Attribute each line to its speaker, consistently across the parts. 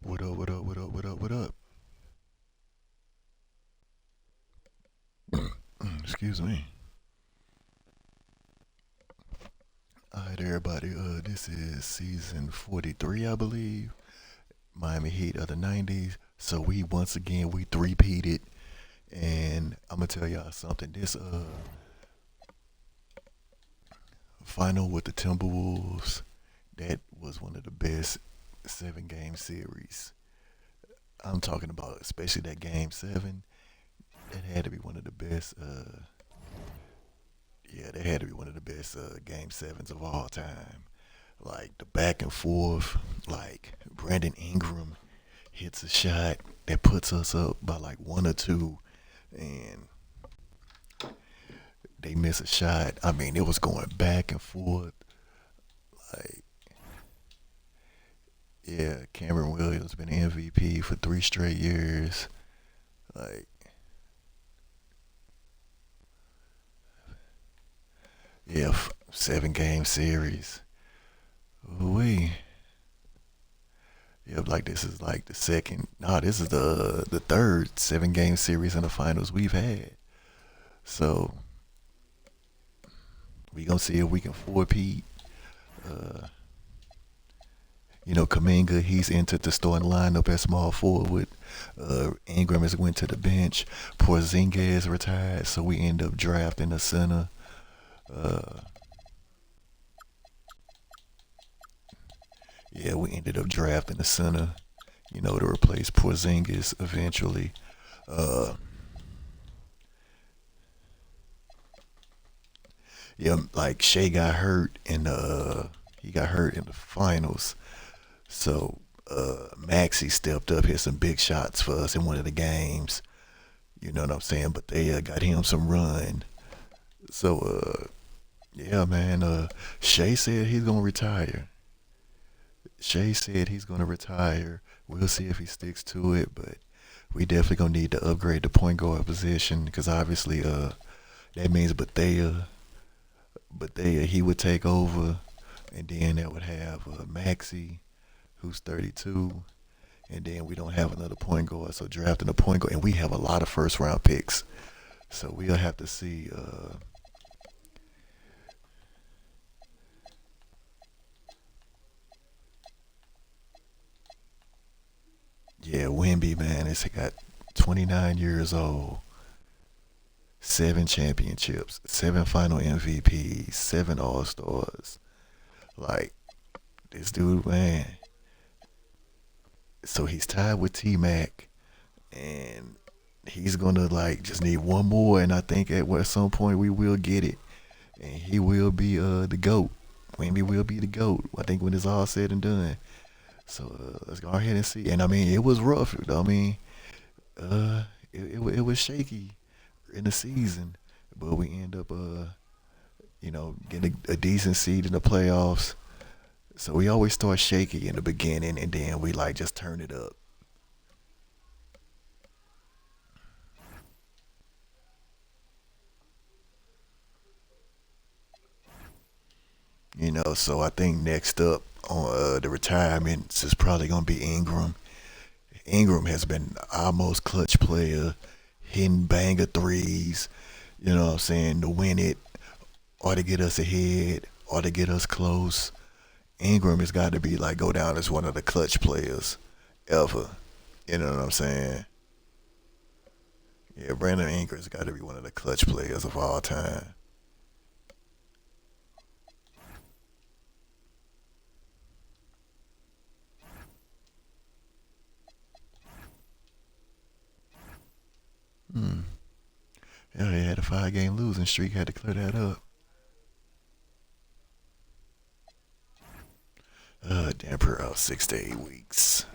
Speaker 1: What up, what up, what up, what up, what up? Excuse me. Alright, everybody. This is season 43, I believe. Miami Heat of the 90's. So once again we three-peated, and I'm gonna tell y'all something. This final with the Timberwolves, that was one of the best 7 game series. I'm talking about especially that game 7. That had to be one of the best. Yeah, that had to be one of the best game 7s of all time. Like the back and forth, like Brandon Ingram hits a shot that puts us up by like 1 or 2, and they miss a shot. I mean, it was going back and forth. Like, yeah, Cameron Williams been MVP for 3 straight years. Like, yeah, 7 game series. We, yeah, like this is like the second. No, this is the third 7 game series in the finals we've had. So we gonna see if we can four-peat. Uh, Kaminga, he's entered the starting lineup at small forward. Ingram has went to the bench. Porzingis retired, so we end up drafting a center. Uh, yeah, we ended up drafting a center, to replace Porzingis eventually. Uh, yeah, like Shea got hurt, and he got hurt in the finals. So Maxi stepped up, hit some big shots for us in one of the games. You know what I'm saying? But they got him some run. So yeah, man. Shea said he's gonna retire. Shea said he's gonna retire. We'll see if he sticks to it, but we definitely gonna need to upgrade the point guard position because obviously that means Bethea he would take over, and then that would have Maxi, who's 32, and then we don't have another point guard. So drafting a point guard, and we have a lot of first round picks. So we'll have to see. Yeah, Wimby, man, it's got 29 years old, 7 championships, 7 final MVPs, 7 All-Stars. Like this dude, man. So he's tied with T Mac, and he's gonna like just need one more, and I think at some point we will get it, and he will be the goat. Wimby will be the goat. I think when it's all said and done. So let's go ahead and see. And I mean, it was rough. I mean, uh, it was shaky in the season, but we end up getting a decent seed in the playoffs. So we always start shaky in the beginning, and then we like just turn it up. So I think next up on the retirements is probably gonna be Ingram. Ingram has been our most clutch player, hitting banger threes. You know what I'm saying, to win it or to get us ahead or to get us close. Ingram has got to be like go down as one of the clutch players ever. You know what I'm saying? Yeah, Brandon Ingram's got to be one of the clutch players of all time. Hmm. Yeah, they had a 5 game losing streak. Had to clear that up. Damper out 6 to 8 weeks.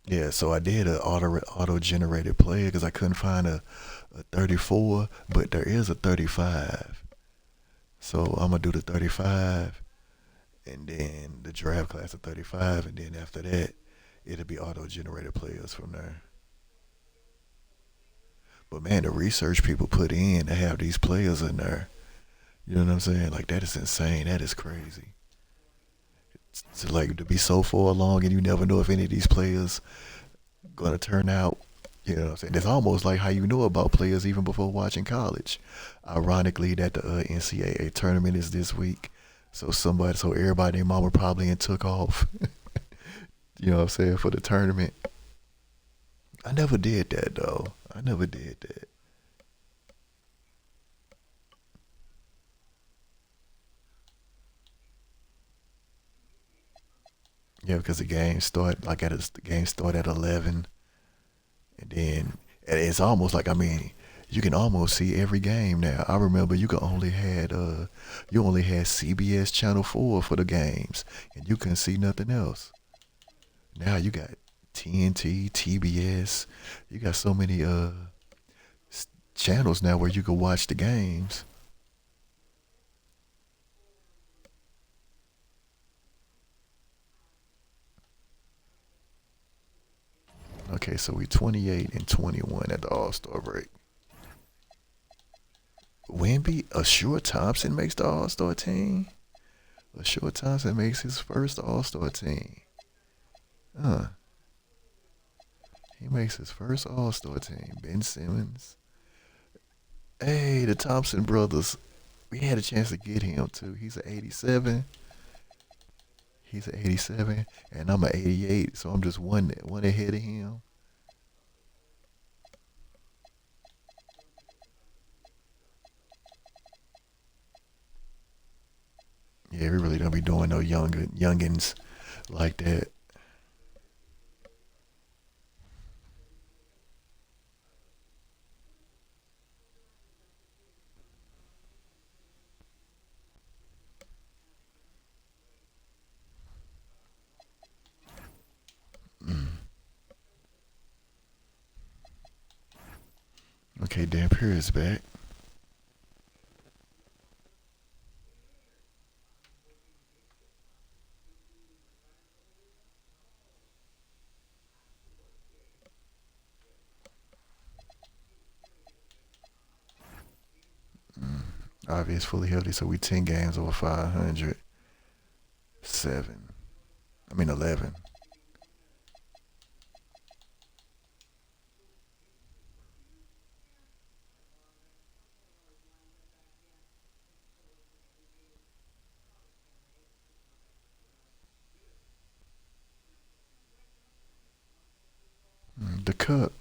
Speaker 1: Yeah, so I did a auto generated player because I couldn't find a 34, but there is a 35. So I'm gonna do the 35, and then the draft class of 35, and then after that, it'll be auto generated players from there. But man, the research people put in to have these players in there, You know what I'm saying? Like that is insane. That is crazy. To be so far along and you never know if any of these players gonna turn out. You know what I'm saying? It's almost like how you know about players even before watching college. Ironically, that the NCAA tournament is this week, so everybody, their mama probably and took off. You know what I'm saying, for the tournament. I never did that though. I never did that. Yeah, because the game start at 11, and then and it's almost like, I mean, you can almost see every game now. I remember you only had CBS Channel 4 for the games, and you couldn't see nothing else. Now you got TNT, TBS. You got so many channels now where you can watch the games. Okay, so we 28 and 21 at the All Star break. Wimby, Ashur Thompson makes the All Star team. Ashur Thompson makes his first All Star team. Huh. He makes his first All Star team. Ben Simmons. Hey, the Thompson brothers. We had a chance to get him too. He's an 87. He's an 87, and I'm an 88. So I'm just one ahead of him. Yeah, we really don't be doing no youngins like that. Mm. Okay, Dan Pierce back. Mm. Obvious, fully healthy. So we 10 games over 500. Seven. I mean 11. The cup.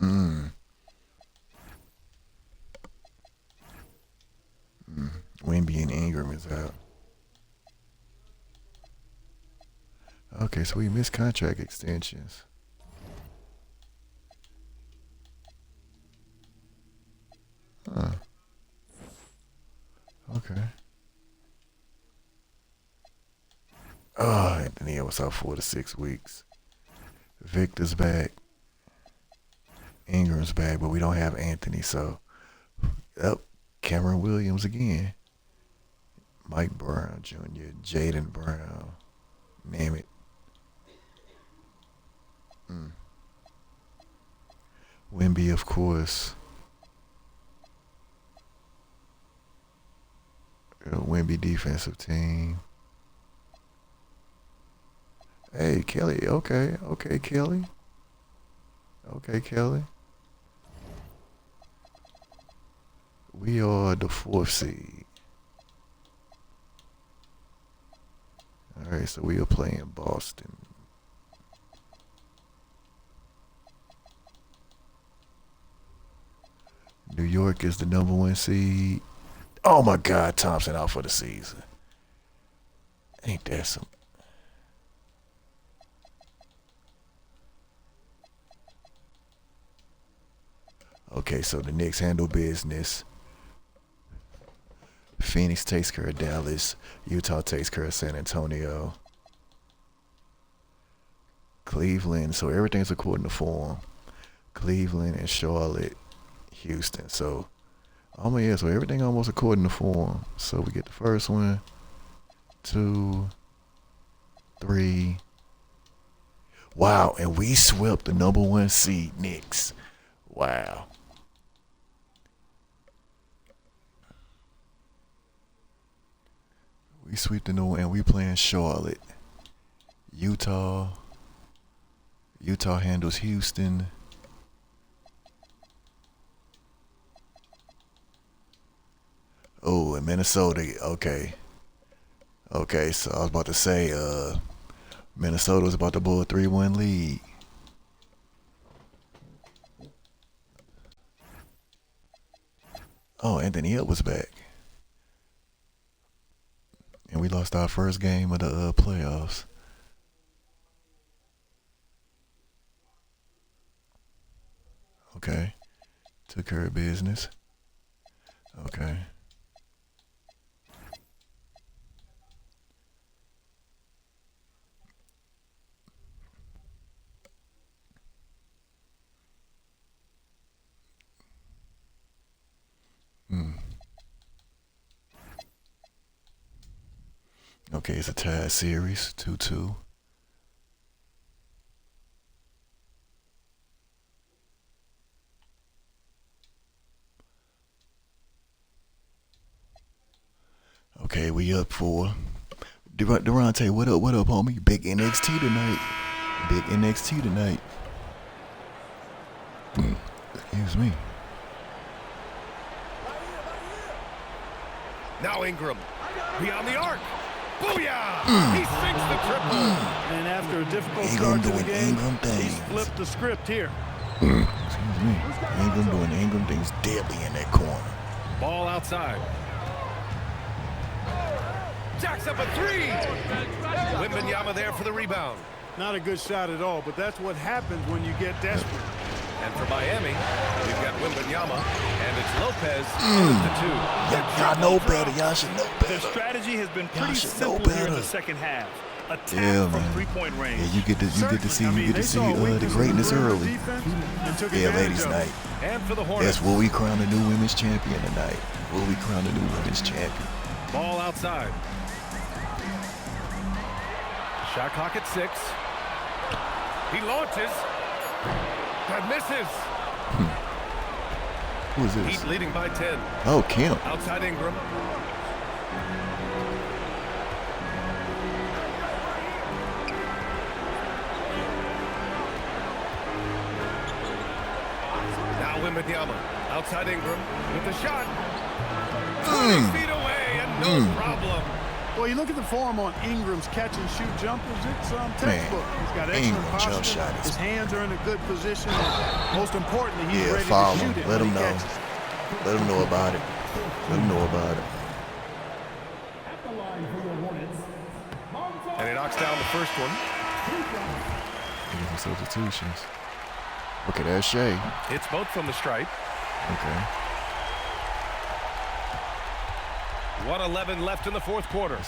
Speaker 1: Mm. Mm. Wimby and Ingram is out. Okay, so we missed contract extensions. Huh. Okay. Oh, Anthony was out 4 to 6 weeks. Victor's back. Ingram's back, but we don't have Anthony, so up. Cameron Williams again. Mike Brown Jr., Jaden Brown. Name it. Mm. Wimby, of course. Wimby defensive team. Hey, Kelly. Okay. Okay, Kelly. Okay, Kelly. We are the fourth seed. All right, so we are playing Boston. New York is the number one seed. Oh my God, Thompson out for the season. Ain't that some? Okay, so the Knicks handle business. Phoenix takes care of Dallas. Utah takes care of San Antonio. Cleveland. So everything's according to form. Cleveland and Charlotte, Houston. So, yeah, so everything almost according to form. So we get the first one, two, three. Wow, and we swept the #1 seed Knicks. Wow. We sweep the #1 and we playing Charlotte. Utah handles Houston. Oh, and Minnesota. Okay. Okay, so I was about to say, Minnesota was about to blow a 3-1 lead. Oh, Anthony Hill was back. And we lost our first game of the playoffs. Okay. Took care of business. Okay. Okay, it's a tie series, 2-2. Okay, we up 4. Durante, what up, homie? Big NXT tonight. Big NXT tonight. Excuse me.
Speaker 2: Now Ingram, beyond the arc. Booyah! He sinks the triple.
Speaker 3: And after a difficult start to the game, he's flipped the script here.
Speaker 1: Excuse me. Ingram doing Ingram things deadly in that corner.
Speaker 2: Ball outside. Jacks up a 3. Wembanyama there for the rebound.
Speaker 3: Not a good shot at all, but that's what happens when you get desperate.
Speaker 2: And for Miami, we've got Wembanyama, and it's Lopez with the 2.
Speaker 1: Y'all know better. Y'all should know better.
Speaker 3: Their strategy has been pretty
Speaker 1: should know
Speaker 3: simple here in
Speaker 1: better.
Speaker 3: the second half. Attack
Speaker 1: Yeah,
Speaker 3: from
Speaker 1: man.
Speaker 3: three-point range.
Speaker 1: Yeah, you get to see the greatness early. Yeah, ladies' night.
Speaker 2: And for the Hornets.
Speaker 1: That's what we crown the new women's champion tonight. Will we crown the new women's champion?
Speaker 2: Ball outside. Shot clock at 6. He launches. That misses.
Speaker 1: Who is this?
Speaker 2: Heat leading by 10.
Speaker 1: Oh, Kemp.
Speaker 2: Outside Ingram. Now Wembanyama. Outside Ingram with the shot. 20 feet away and no problem.
Speaker 3: Well, you look at the form on Ingram's catch-and-shoot jumpers, it's textbook. He's got excellent
Speaker 1: Ingram jump
Speaker 3: posture.
Speaker 1: shot is-
Speaker 3: His hands are in a good position. And most importantly, he's
Speaker 1: Yeah,
Speaker 3: ready
Speaker 1: follow
Speaker 3: to shoot
Speaker 1: him.
Speaker 3: it
Speaker 1: Let
Speaker 3: when
Speaker 1: him
Speaker 3: he
Speaker 1: know.
Speaker 3: catches.
Speaker 1: Let him know about it. Let him know about it.
Speaker 2: And he knocks down the first one.
Speaker 1: Some substitutions. Okay, that's Shea.
Speaker 2: It's both from the stripe.
Speaker 1: Okay.
Speaker 2: 1:11 left in the fourth quarter.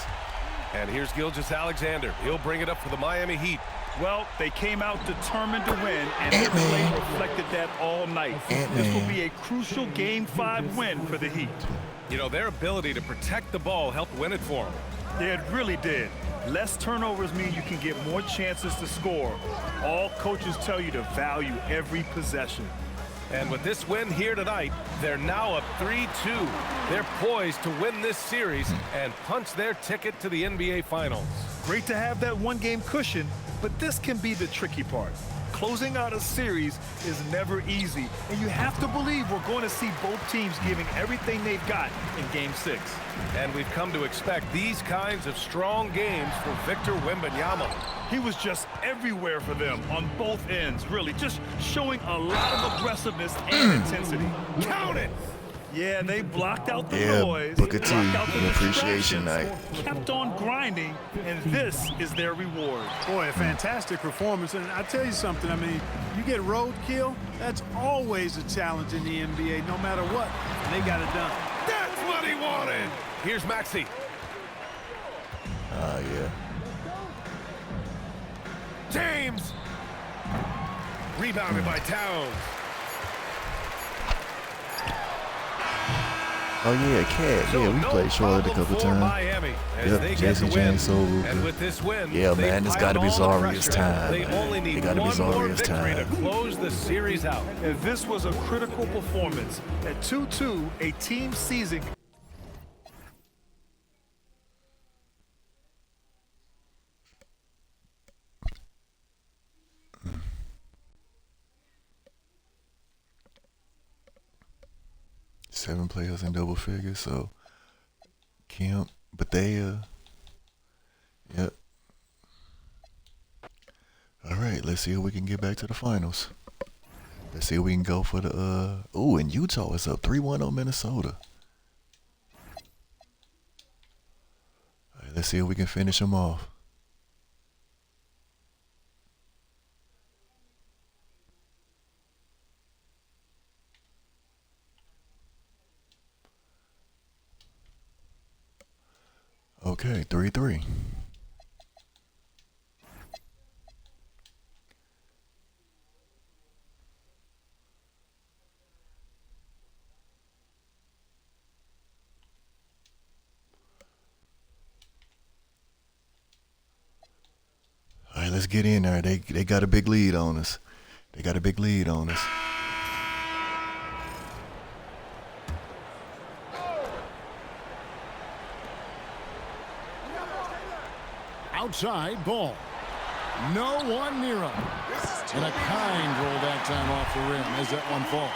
Speaker 2: And here's Gilgeous-Alexander. He'll bring it up for the Miami Heat.
Speaker 4: Well, they came out determined to win, and their play reflected that all night. This will be a crucial Game 5 win for the Heat.
Speaker 2: You know, their ability to protect the ball helped win it for them.
Speaker 4: Yeah, it really did. Less turnovers mean you can get more chances to score. All coaches tell you to value every possession.
Speaker 2: And with this win here tonight, they're now up 3-2. They're poised to win this series and punch their ticket to the NBA Finals.
Speaker 4: Great to have that one-game cushion, but this can be the tricky part. Closing out a series is never easy, and you have to believe we're going to see both teams giving everything they've got in Game 6.
Speaker 2: And we've come to expect these kinds of strong games for Victor Wembanyama.
Speaker 4: He was just everywhere for them on both ends, really, just showing a lot of aggressiveness and intensity.
Speaker 2: Count it!
Speaker 4: Yeah, they blocked out the
Speaker 1: Yeah,
Speaker 4: noise,
Speaker 1: Booker T,
Speaker 4: blocked out the
Speaker 1: an appreciation
Speaker 4: distractions,
Speaker 1: night.
Speaker 4: kept on grinding, and this is their reward.
Speaker 3: Boy, a fantastic performance. And I tell you something, I mean, you get roadkill, that's always a challenge in the NBA, no matter what. And they got it done.
Speaker 2: That's what he wanted! Here's Maxey.
Speaker 1: Yeah.
Speaker 2: James! Rebounded by Towns.
Speaker 1: Oh yeah, Cat.
Speaker 2: So
Speaker 1: Yeah, we
Speaker 2: no
Speaker 1: played Charlotte a
Speaker 2: problem
Speaker 1: couple
Speaker 2: for
Speaker 1: times.
Speaker 2: Miami as
Speaker 1: Yep,
Speaker 2: they get
Speaker 1: Jason
Speaker 2: the win.
Speaker 1: James, so
Speaker 2: And
Speaker 1: good.
Speaker 2: with this win,
Speaker 1: Yeah,
Speaker 2: they
Speaker 1: man, it's
Speaker 2: piled
Speaker 1: gotta be
Speaker 2: all the
Speaker 1: Zaria's
Speaker 2: pressure.
Speaker 1: time,
Speaker 2: They
Speaker 1: man.
Speaker 2: only need
Speaker 1: It gotta be
Speaker 2: one more
Speaker 1: Zaria's
Speaker 2: victory
Speaker 1: time.
Speaker 2: to close the series out.
Speaker 4: And this was a critical performance. At 2-2, a team season.
Speaker 1: Seven players in double figures, so Kemp, Bethea. Yep. All right, let's see if we can get back to the finals. Let's see if we can go for the oh, and Utah is up 3-1 on Minnesota. All right, let's see if we can finish them off. Okay, 3-3. All right, let's get in there. They got a big lead on us. They got a big lead on us.
Speaker 5: Outside ball. No one near him. And a kind roll that time off the rim as that one falls.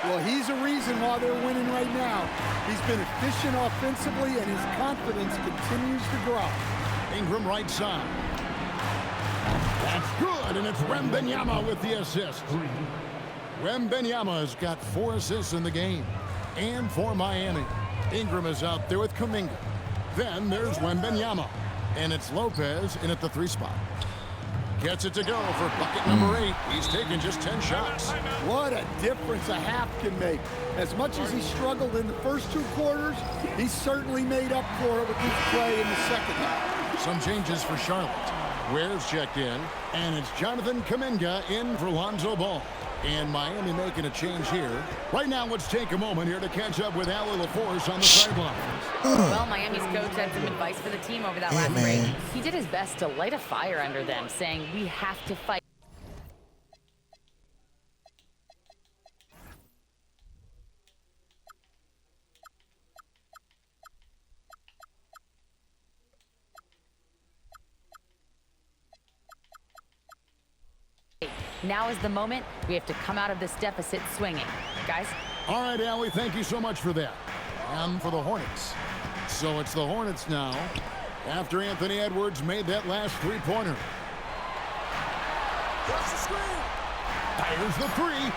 Speaker 6: Well, he's a reason why they're winning right now. He's been efficient offensively, and his confidence continues to grow.
Speaker 5: Ingram right side. That's good, and it's Wembanyama with the assist. Wembanyama has got 4 assists in the game. And for Miami, Ingram is out there with Kuminga. Then there's Wembanyama. And it's Lopez in at the 3 spot. Gets it to go for bucket number 8. He's taken just 10 shots.
Speaker 6: What a difference a half can make. As much as he struggled in the first 2 quarters, he certainly made up for it with his play in the second half.
Speaker 5: Some changes for Charlotte. Ware's checked in, and it's Jonathan Kuminga in for Lonzo Ball. And Miami making a change here. Right now, let's take a moment here to catch up with Ali LaForce on the sideline.
Speaker 7: Well, Miami's coach had some advice for the team over that last break. He did his best to light a fire under them, saying, we have to fight. Now is the moment. We have to come out of this deficit swinging. Guys?
Speaker 5: All right, Ali, thank you so much for that. And for the Hornets. So it's the Hornets now after Anthony Edwards made that last 3-pointer. Fires the 3.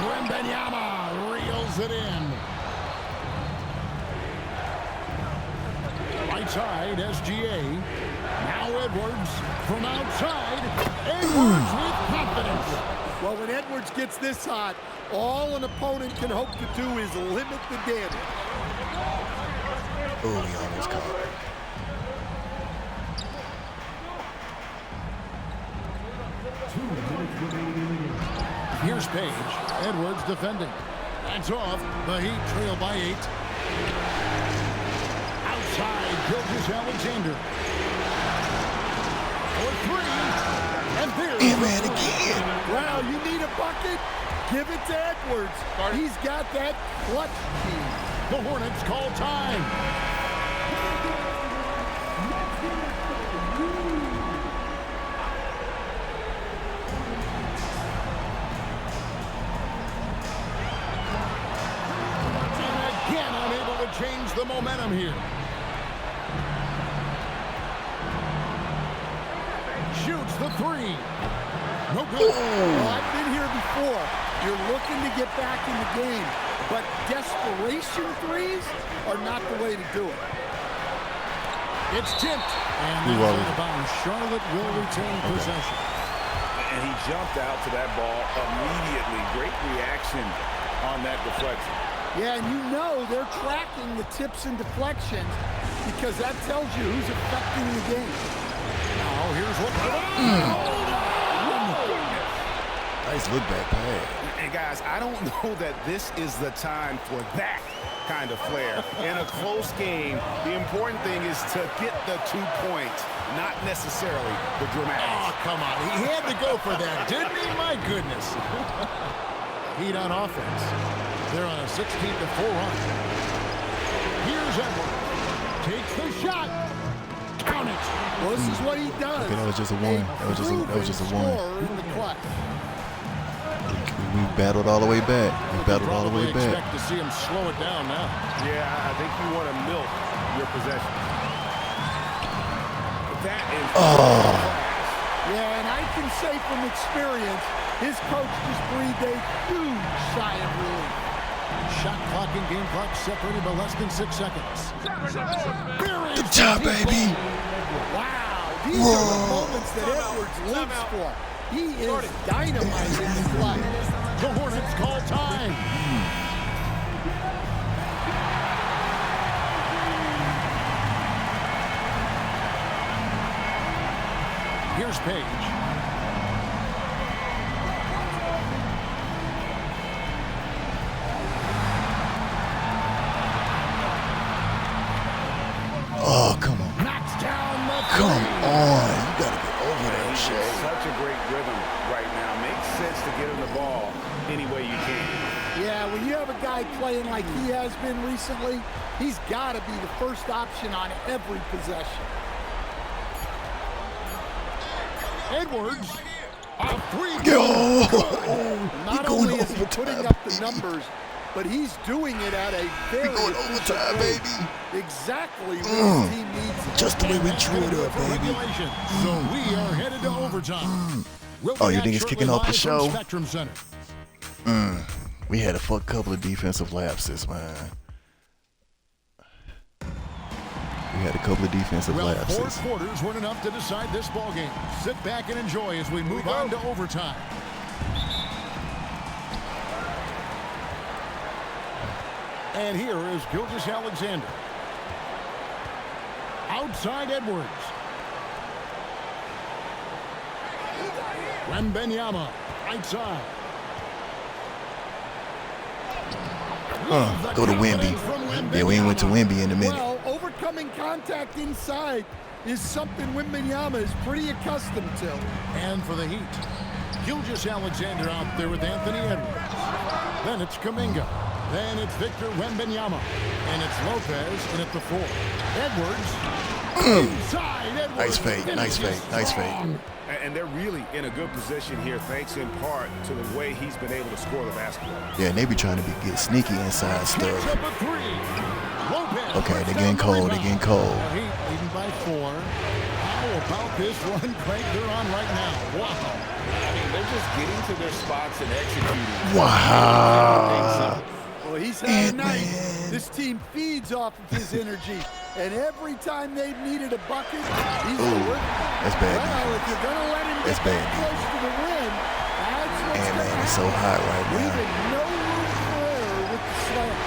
Speaker 5: Wembanyama reels it in. Right side, SGA. Now Edwards from outside. Edwards with confidence.
Speaker 6: Well, when Edwards gets this hot, all an opponent can hope to do is limit the damage.
Speaker 1: Oh, he almost caught it.
Speaker 5: Here's Page. Edwards defending. That's off. The Heat trail by 8. Outside, Gilgeous Alexander. For 3. And there's
Speaker 1: man again.
Speaker 6: Wow, you need a bucket? Give it to Edwards. He's got that clutch key.
Speaker 5: the Hornets call time. Change the momentum here. Shoots the 3. No good.
Speaker 6: Well, I've been here before. You're looking to get back in the game, but desperation threes are not the way to do it.
Speaker 5: It's tipped. And that's out of bounds. Charlotte will retain possession.
Speaker 8: And he jumped out to that ball immediately. Great reaction on that deflection.
Speaker 6: Yeah, and you know they're tracking the tips and deflections because that tells you who's affecting the game.
Speaker 5: Now here's what.
Speaker 1: Nice look back pass.
Speaker 8: And guys, I don't know that this is the time for that kind of flair. In a close game, the important thing is to get the 2 points, not necessarily the dramatics.
Speaker 5: Oh, come on. He had to go for that, didn't he? My goodness. Heat on offense. They're on a 16-4 run. Here's Edwards. Takes the shot. Count it.
Speaker 6: Well, this is what he does.
Speaker 1: Okay, that was just a one. That was just a one.
Speaker 6: In the clutch.
Speaker 1: We battled all the way back. We battled all the way back.
Speaker 5: Expect to see him slow it down now.
Speaker 8: Yeah, I think you want to milk your possession. That is
Speaker 6: Yeah, and I can say from experience, his coach just breathed a huge sigh of relief.
Speaker 5: Shot clock and game clock separated by less than 6 seconds.
Speaker 1: Good job, baby.
Speaker 6: Wow, these are the moments that Edwards lives for. He is dynamite in the clutch.
Speaker 5: The Hornets call time. Here's Page.
Speaker 1: Oh, come on.
Speaker 5: Knocks down the
Speaker 1: Come
Speaker 5: three.
Speaker 1: on. You got to get over that
Speaker 8: He's in
Speaker 1: shit.
Speaker 8: such a great rhythm right now. Makes sense to get him the ball any way you can.
Speaker 6: Yeah, when you have a guy playing like he has been recently, he's got to be the first option on every possession.
Speaker 5: Edwards. A three.
Speaker 6: Not only is he putting up the numbers, but he's doing it at a very
Speaker 1: going
Speaker 6: efficient
Speaker 1: overtime,
Speaker 6: rate.
Speaker 1: baby.
Speaker 6: Exactly what his team needs.
Speaker 1: Just the way we drew it up, baby.
Speaker 5: Regulation. So we are headed to overtime. We'll
Speaker 1: Oh,
Speaker 5: be
Speaker 1: you
Speaker 5: back
Speaker 1: think it's
Speaker 5: shortly
Speaker 1: kicking off the
Speaker 5: live from
Speaker 1: show?
Speaker 5: Spectrum Center.
Speaker 1: We had a couple of defensive lapses, man. We had a couple of defensive
Speaker 5: Well, four
Speaker 1: lapses.
Speaker 5: quarters weren't enough to decide this ball game. Sit back and enjoy as we move on to overtime. And here is Gilgeous-Alexander. Outside Edwards. Wembanyama, right side.
Speaker 1: Go to Wemby. Yeah, we ain't went to Wemby in a minute.
Speaker 6: Well, overcoming contact inside is something Wembanyama is pretty accustomed to.
Speaker 5: And for the Heat, Gilgeous-Alexander out there with Anthony Edwards. Then it's Kuminga. Then it's Victor Wembanyama. And it's Lopez in at the 4. Edwards. Inside Edwards.
Speaker 1: Nice fade, nice fade, nice fade.
Speaker 8: And they're really in a good position here, thanks in part to the way he's been able to score the basketball.
Speaker 1: Yeah, and they be trying to get sneaky inside
Speaker 5: Kicks
Speaker 1: stuff.
Speaker 5: up a 3. Lopez.
Speaker 1: Okay, they're getting cold, they're getting cold.
Speaker 5: The Heat leading by 4. How about this run, Craig, they're on right now? Wow.
Speaker 8: I mean, they're just getting to their spots and executing.
Speaker 1: Wow.
Speaker 6: Well, he's had a night. This team feeds off of his energy. And every time they've needed a bucket, he's delivering.
Speaker 1: That's bad.
Speaker 6: Well, if you're going to let him
Speaker 1: That's
Speaker 6: get
Speaker 1: bad.
Speaker 6: close to the rim, that's what's
Speaker 1: And
Speaker 6: going to
Speaker 1: man,
Speaker 6: happen.
Speaker 1: it's so hot right now.
Speaker 6: Leaving no room for error with the slam.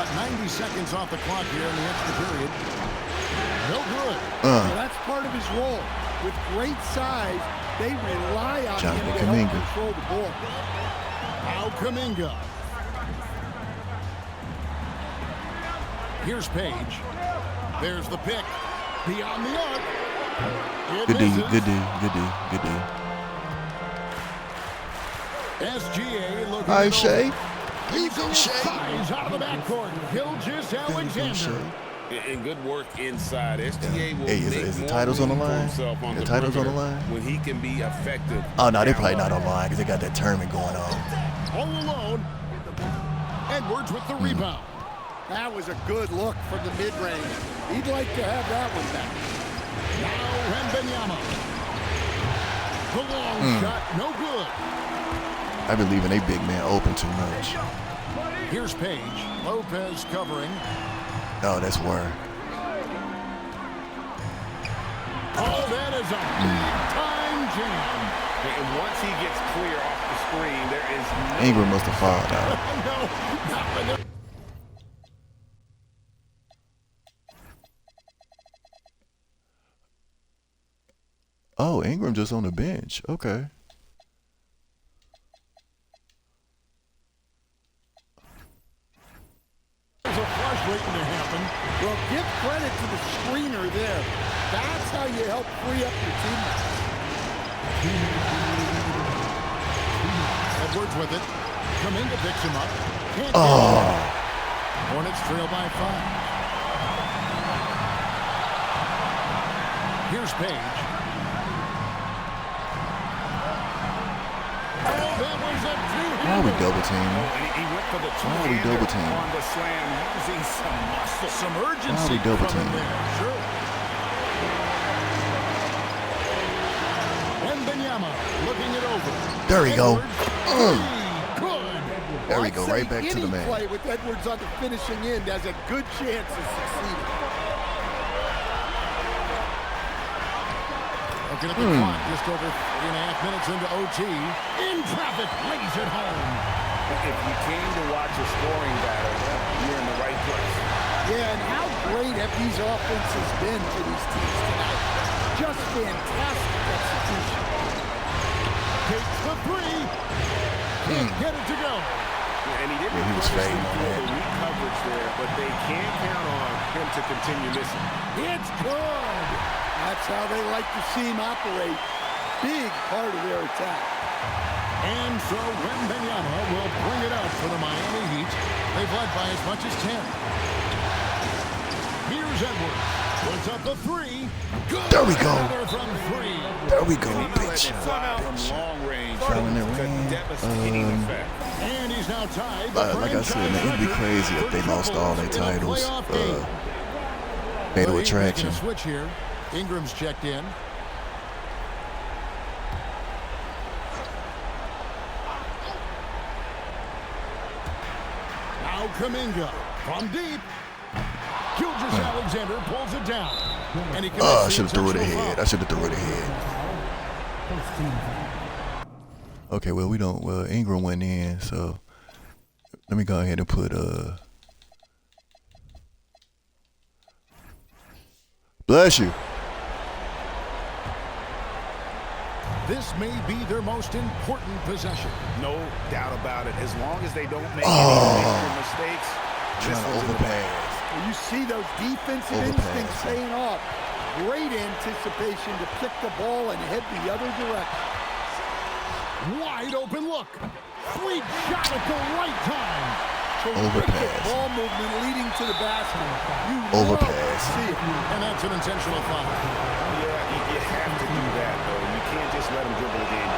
Speaker 5: About 90 seconds off the clock here in the extra period. No good.
Speaker 6: So that's part of his role. With great size, they rely on him to
Speaker 1: Kuminga.
Speaker 6: help control the ball.
Speaker 5: Now Kuminga. Here's Page. There's the pick. Beyond the arc. It
Speaker 1: Good D,
Speaker 5: misses.
Speaker 1: good D, good D, good D.
Speaker 5: SGA looking
Speaker 1: All right,
Speaker 5: it
Speaker 1: Shay.
Speaker 5: over.
Speaker 1: There you go, Shay.
Speaker 5: Fires out of the backcourt. Gilgeous-Alexander.
Speaker 8: And good work inside. SGA will
Speaker 1: Hey,
Speaker 8: make
Speaker 1: is the
Speaker 8: more
Speaker 1: titles on the
Speaker 8: room for
Speaker 1: line?
Speaker 8: himself on
Speaker 1: The
Speaker 8: the
Speaker 1: titles on the
Speaker 8: perimeter
Speaker 1: line?
Speaker 8: when he can be effective.
Speaker 1: Oh, no, they
Speaker 8: down
Speaker 1: probably not
Speaker 8: low.
Speaker 1: on line because they got that tournament going on.
Speaker 5: All alone. Edwards with the rebound.
Speaker 6: That was a good look from the mid-range. He'd like to have that one back.
Speaker 5: Now Wembanyama. The long shot, no good.
Speaker 1: I be leaving a big man open too much.
Speaker 5: Here's Page. Lopez covering.
Speaker 1: Oh, that's word.
Speaker 5: Oh, that is a big-time jam.
Speaker 8: And once he gets clear off the screen, there is no...
Speaker 1: Ingram must have fouled out.
Speaker 5: No, not when they're...
Speaker 1: Oh, Ingram just on the bench. Okay.
Speaker 5: There's a flush waiting to happen.
Speaker 6: Well, give credit to the screener there. That's how you help free up your teammates.
Speaker 5: Edwards with it. Kuminga picks him up. Can't get it. Hornets trail by 5. Here's Page. Oh, that was a two-hander.
Speaker 1: Why are we double team?
Speaker 8: He went for the
Speaker 1: Why are we double team?
Speaker 8: on the slam, using some muscle.
Speaker 5: Some urgency
Speaker 1: Why are we double
Speaker 5: from him
Speaker 1: team?
Speaker 5: there. Sure. Wembanyama looking it over.
Speaker 1: There we go.
Speaker 5: Good.
Speaker 1: There we
Speaker 6: I'd
Speaker 1: go.
Speaker 6: say
Speaker 1: Right back to the
Speaker 6: any
Speaker 1: man.
Speaker 6: play with Edwards on the finishing end has a good chance of succeeding.
Speaker 5: Looking at the clock, just over 3.5 minutes into OT. In traffic, lays it home.
Speaker 8: If you came to watch a scoring battle, you're in the right place.
Speaker 6: Yeah, and how great have these offenses been for these teams tonight? Just fantastic execution.
Speaker 5: Takes the three. Can't get it to go.
Speaker 8: And he didn't
Speaker 1: he was fading on
Speaker 8: feel
Speaker 1: that.
Speaker 8: the weak coverage there, but they can't count on him to continue missing.
Speaker 5: It's good.
Speaker 6: That's how they like to see him operate. Big part of their attack.
Speaker 5: And so Wembanyama will bring it up for the Miami Heat. They've led by as much as 10. Here's Edwards. Puts up a three. Good.
Speaker 1: There we go.
Speaker 5: Another from three.
Speaker 1: There we go,
Speaker 8: He
Speaker 1: bitch.
Speaker 8: let it fly from long range
Speaker 1: Fouling it
Speaker 8: to
Speaker 1: ran.
Speaker 8: devastating effect.
Speaker 5: And he's now tied.
Speaker 1: Like I said, man, it'd be crazy if they lost all their titles. Fatal Attraction.
Speaker 5: A switch here. Ingram's checked in. Now Kuminga from deep. Alexander pulls it down. And he
Speaker 1: I should have threw it ahead. I should have threw it ahead. Okay, well, we don't. Well, Ingram went in, so let me go ahead and put bless you.
Speaker 5: This may be their most important possession.
Speaker 8: No doubt about it. As long as they don't make any major mistakes,
Speaker 1: Trying to overpass.
Speaker 6: Well, you see those defensive
Speaker 1: Overpass.
Speaker 6: instincts paying off. Great anticipation to pick the ball and head the other direction.
Speaker 5: Wide open look. Sweet shot at the right time.
Speaker 6: Terrific
Speaker 1: Overpass.
Speaker 6: ball movement leading to the basket. You
Speaker 1: Overpass.
Speaker 6: love to see it.
Speaker 5: And that's an intentional foul.
Speaker 8: yeah, you have to do that, though. You can't just let them dribble again.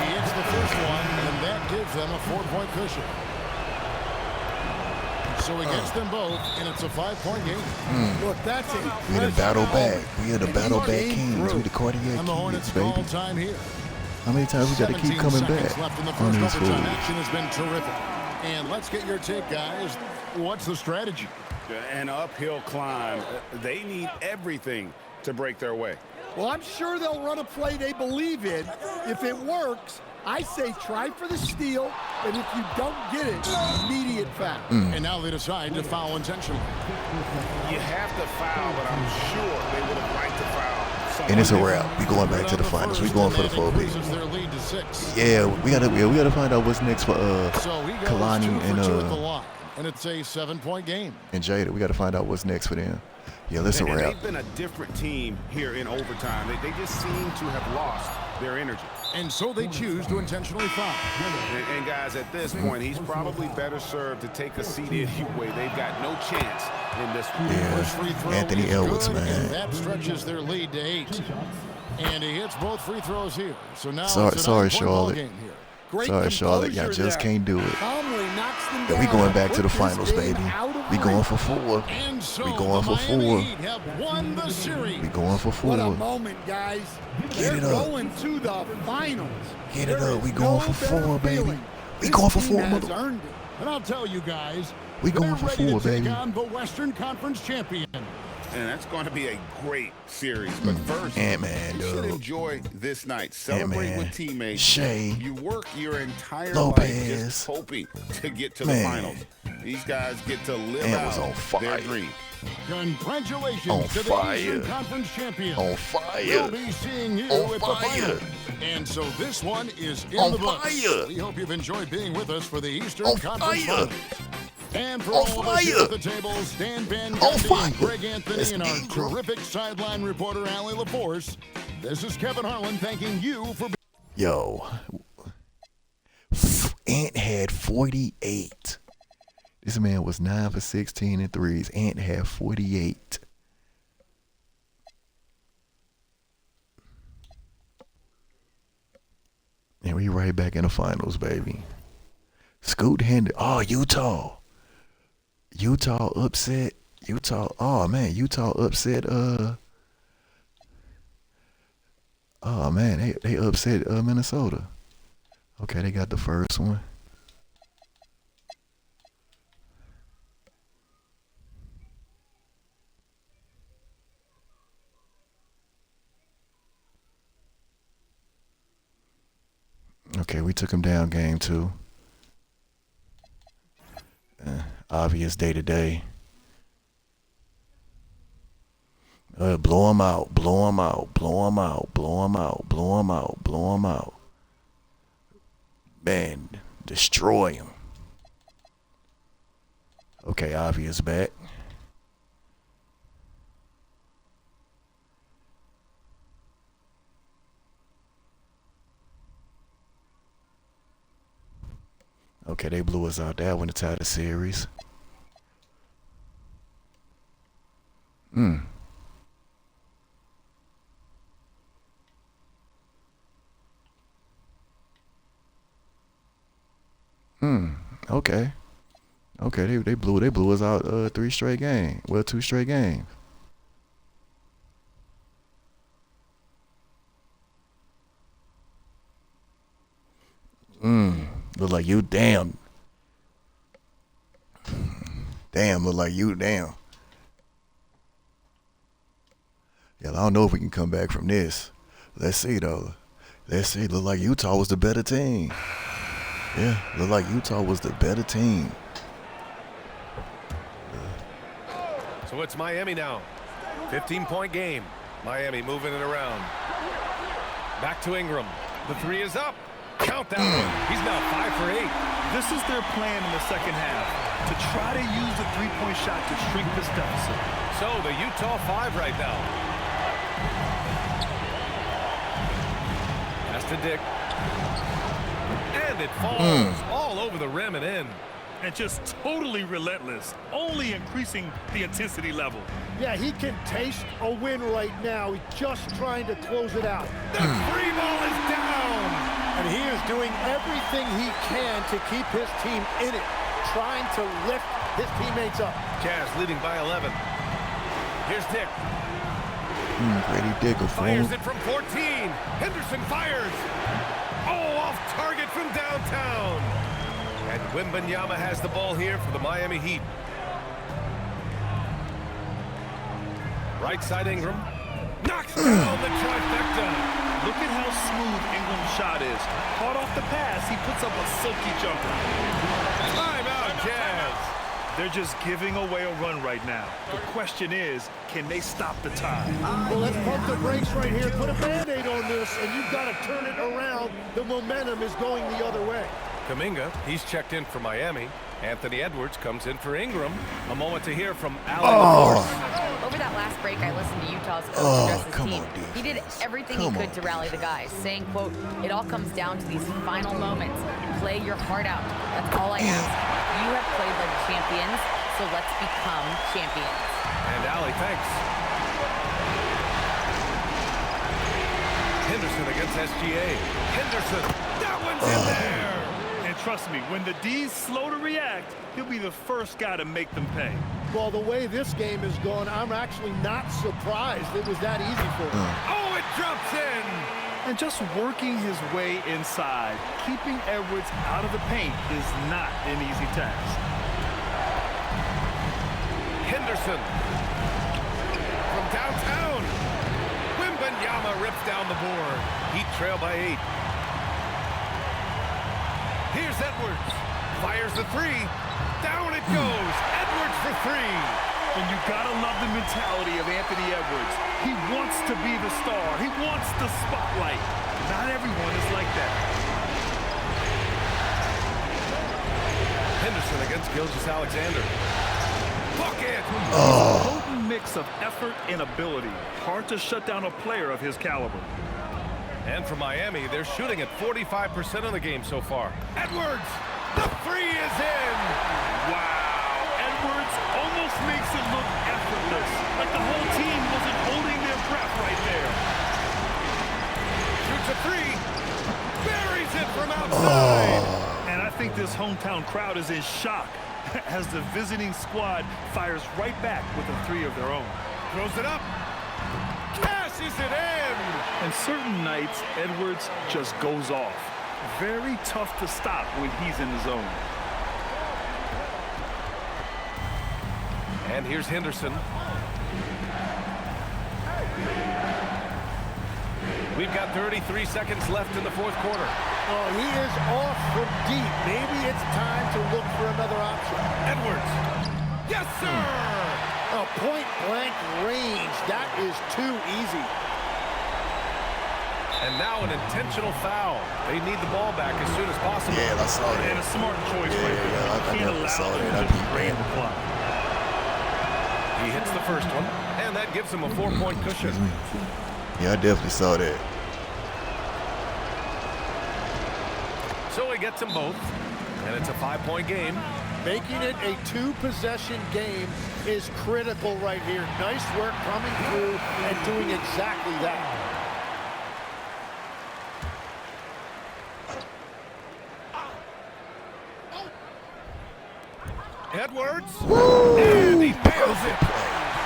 Speaker 5: He hits the first one, and that gives them a 4-point cushion. So he gets them both, and it's a 5-point game.
Speaker 6: Look, that's it.
Speaker 1: We had a battle back. We had a battle back kings. We the Cartier
Speaker 5: And the
Speaker 1: Kings,
Speaker 5: Hornets
Speaker 1: baby.
Speaker 5: all time here.
Speaker 1: How many times we got to keep
Speaker 5: 17
Speaker 1: coming
Speaker 5: seconds
Speaker 1: back
Speaker 5: left in the
Speaker 1: on
Speaker 5: first
Speaker 1: these
Speaker 5: overtime.
Speaker 1: fools?
Speaker 5: Action has been terrific. And let's get your take, guys. What's the strategy?
Speaker 8: An uphill climb. They need everything to break their way.
Speaker 6: Well, I'm sure they'll run a play they believe in. If it works, I say try for the steal, and if you don't get it, immediate foul.
Speaker 5: And now they decide to foul intentionally.
Speaker 8: You have to foul, but I'm sure they would have liked to foul.
Speaker 1: And it's a wrap. We going back to the finals. We going for the 4B.
Speaker 5: Increases their lead to 6.
Speaker 1: Yeah, we gotta find out what's next for
Speaker 5: So he goes
Speaker 1: Kalani
Speaker 5: 2 for 2 at the
Speaker 1: and
Speaker 5: line, and it's a 7-point game.
Speaker 1: Jada. We gotta find out what's next for them. Yeah, that's a
Speaker 8: And
Speaker 1: wrap.
Speaker 8: they've been a different team here in overtime. They just seem to have lost their energy.
Speaker 5: And so they choose to intentionally foul.
Speaker 8: And guys, at this point, he's probably better served to take a seat anyway. They've got no chance in this one.
Speaker 5: First free throw
Speaker 1: Anthony
Speaker 5: is
Speaker 1: Edwards,
Speaker 5: good,
Speaker 1: man.
Speaker 5: and that stretches their lead to 8. And he hits both free throws here. So now
Speaker 1: Sorry-
Speaker 5: it's a
Speaker 1: sorry,
Speaker 5: 9-point ball
Speaker 1: Charlotte.
Speaker 5: game here.
Speaker 6: Great
Speaker 1: Sorry, Charlotte. Y'all
Speaker 6: composure
Speaker 1: just
Speaker 6: there.
Speaker 1: can't do it.
Speaker 6: Calmly knocks them
Speaker 1: Yeah, we
Speaker 6: down.
Speaker 1: going back to the
Speaker 6: Put this
Speaker 1: finals,
Speaker 6: game
Speaker 1: baby.
Speaker 6: out of
Speaker 1: We going
Speaker 6: reach.
Speaker 1: for 4.
Speaker 5: And so
Speaker 1: We going for
Speaker 5: the Miami
Speaker 1: 4.
Speaker 5: Heat have won the series.
Speaker 1: We going for
Speaker 6: What a
Speaker 1: 4.
Speaker 6: moment, guys.
Speaker 1: Get
Speaker 6: They're
Speaker 1: it up.
Speaker 6: going to the finals.
Speaker 1: Get it
Speaker 6: There
Speaker 1: up.
Speaker 6: is
Speaker 1: We going
Speaker 6: no
Speaker 1: for
Speaker 6: better
Speaker 1: 4, baby.
Speaker 6: feeling.
Speaker 1: We
Speaker 6: This
Speaker 1: going for
Speaker 6: team
Speaker 1: 4,
Speaker 6: has
Speaker 1: mother.
Speaker 6: earned it.
Speaker 5: And I'll tell you guys,
Speaker 1: We going
Speaker 5: they're
Speaker 1: for
Speaker 5: ready
Speaker 1: 4,
Speaker 5: to take
Speaker 1: baby.
Speaker 5: on the Western Conference champion.
Speaker 8: And that's going to be a great series. But first,
Speaker 1: Ant-Man,
Speaker 8: you should
Speaker 1: dude.
Speaker 8: enjoy this night. Celebrate
Speaker 1: Ant-Man.
Speaker 8: with teammates.
Speaker 1: Shea.
Speaker 8: You work your entire
Speaker 1: Lopez.
Speaker 8: life just hoping to get to the
Speaker 1: Man.
Speaker 8: finals. These guys get to live
Speaker 1: And
Speaker 8: out
Speaker 1: was on fire.
Speaker 8: their dream.
Speaker 5: Congratulations
Speaker 1: On
Speaker 5: to
Speaker 1: fire.
Speaker 5: the Eastern Conference champions.
Speaker 1: On fire.
Speaker 5: We'll be seeing you
Speaker 1: On
Speaker 5: at the
Speaker 1: fire.
Speaker 5: final. And so this one is in
Speaker 1: On
Speaker 5: the books.
Speaker 1: fire.
Speaker 5: We hope you've enjoyed being with us for the Eastern
Speaker 1: On
Speaker 5: Conference
Speaker 1: fire.
Speaker 5: finals. And for
Speaker 1: On
Speaker 5: all of us here
Speaker 1: fire.
Speaker 5: at the table, Stan Van
Speaker 1: On
Speaker 5: Gundy
Speaker 1: fire.
Speaker 5: and Greg Anthony
Speaker 1: It's
Speaker 5: and our
Speaker 1: Ingram.
Speaker 5: terrific sideline reporter, Allie LaForce. This is Kevin Harlan thanking you for being.
Speaker 1: Yo, Ant had 48. This man was 9 for 16 in threes. Ant had 48. And we right back in the finals, baby. Scoot Henderson. Oh, Utah. Utah upset. Utah. Oh man, Utah upset. Oh man, they upset Minnesota. Okay, they got the first one. Okay, we took him down game 2. Obvious day to day. Blow him out, blow him out, blow him out, blow him out, blow him out, blow him out. Man, destroy him. Okay, obvious back. Okay, they blew us out that one to tie the series. Okay. Okay, they blew us out 3 straight games. Well, 2 straight games. Look like you damn. Damn, look like you damn. Yeah, I don't know if we can come back from this. Let's see though. Let's see. Look like Utah was the better team. Yeah, look like Utah was the better team.
Speaker 2: So it's Miami now. 15-point game. Miami moving it around. Back to Ingram. The 3 is up. Count that one. He's now 5 for 8.
Speaker 4: This is their plan in the second half, to try to use the three-point shot to shrink this deficit.
Speaker 2: So the Utah 5 right now. Pass to Dick. And it falls all over the rim and in.
Speaker 4: And just totally relentless, only increasing the intensity level.
Speaker 6: Yeah, he can taste a win right now. He's just trying to close it out.
Speaker 2: The free ball is down.
Speaker 6: And he is doing everything he can to keep his team in it, trying to lift his teammates up.
Speaker 2: Jazz leading by 11. Here's Dick.
Speaker 1: Grady Dick will
Speaker 2: Fires it from 14. Henderson fires. Oh, off target from downtown. And Wembanyama has the ball here for the Miami Heat. Right side Ingram. Knocks down the trifecta.
Speaker 4: Look at how smooth Ingram's shot is. Caught off the pass, he puts up a silky jumper.
Speaker 2: Timeout, Jazz.
Speaker 4: They're just giving away a run right now. The question is, can they stop the tide?
Speaker 6: Well, let's pump the brakes right here. Put a Band-Aid on this, and you've got to turn it around. The momentum is going the other way.
Speaker 2: Kuminga, he's checked in for Miami. Anthony Edwards comes in for Ingram. A moment to hear from Allen.
Speaker 7: Over that last break, I listened to Utah's coach address his
Speaker 1: come
Speaker 7: team.
Speaker 1: on, defense.
Speaker 7: He did everything he could to rally the guys, saying, quote, "It all comes down to these final moments. Play your heart out. That's all I ask. You have played like champions, so let's become champions."
Speaker 2: And Allie, thanks. Henderson against SGA. Henderson, that one's in there.
Speaker 4: And trust me, when the D's slow to react, he'll be the first guy to make them pay.
Speaker 6: Well, the way this game is going, I'm actually not surprised it was that easy for him.
Speaker 2: Oh, it drops in.
Speaker 4: And just working his way inside, keeping Edwards out of the paint is not an easy task.
Speaker 2: Henderson from downtown. Wembanyama rips down the board. Heat trail by 8. Here's Edwards. Fires the 3. Down it goes. Edwards for three.
Speaker 4: And you gotta love the mentality of Anthony Edwards. He wants to be the star. He wants the spotlight. Not everyone is like that.
Speaker 2: Henderson against Gilgeous-Alexander. Bucket!
Speaker 4: A potent mix of effort and ability. Hard to shut down a player of his caliber.
Speaker 2: And for Miami, they're shooting at 45% of the game so far. Edwards! The three is in!
Speaker 4: Wow. Edwards almost makes it look effortless. Like the whole team wasn't holding their breath right there.
Speaker 2: Shoots a three. Buries it from outside.
Speaker 4: And I think this hometown crowd is in shock as the visiting squad fires right back with a three of their own.
Speaker 2: Throws it up. Cashes it in.
Speaker 4: And certain nights, Edwards just goes off. Very tough to stop when he's in the zone.
Speaker 2: And here's Henderson. We've got 33 seconds left in the fourth quarter.
Speaker 6: Oh, he is off from deep. Maybe it's time to look for another option.
Speaker 2: Edwards. Yes, sir!
Speaker 6: A point-blank range. That is too easy.
Speaker 2: And now an intentional foul. They need the ball back as soon as possible.
Speaker 1: Yeah, I saw that.
Speaker 4: And a smart choice right there.
Speaker 1: Yeah, I
Speaker 4: Can't
Speaker 1: definitely
Speaker 4: allow
Speaker 1: saw
Speaker 4: them
Speaker 1: that.
Speaker 4: to
Speaker 1: I'd be
Speaker 4: drain the
Speaker 1: damned.
Speaker 4: clock.
Speaker 2: He hits the first one, and that gives him a 4-point cushion.
Speaker 1: Yeah, I definitely saw that.
Speaker 2: So he gets them both, and it's a 5-point game.
Speaker 6: Making it a two-possession game is critical right here. Nice work coming through and doing exactly that.
Speaker 2: Edwards. And he nails it.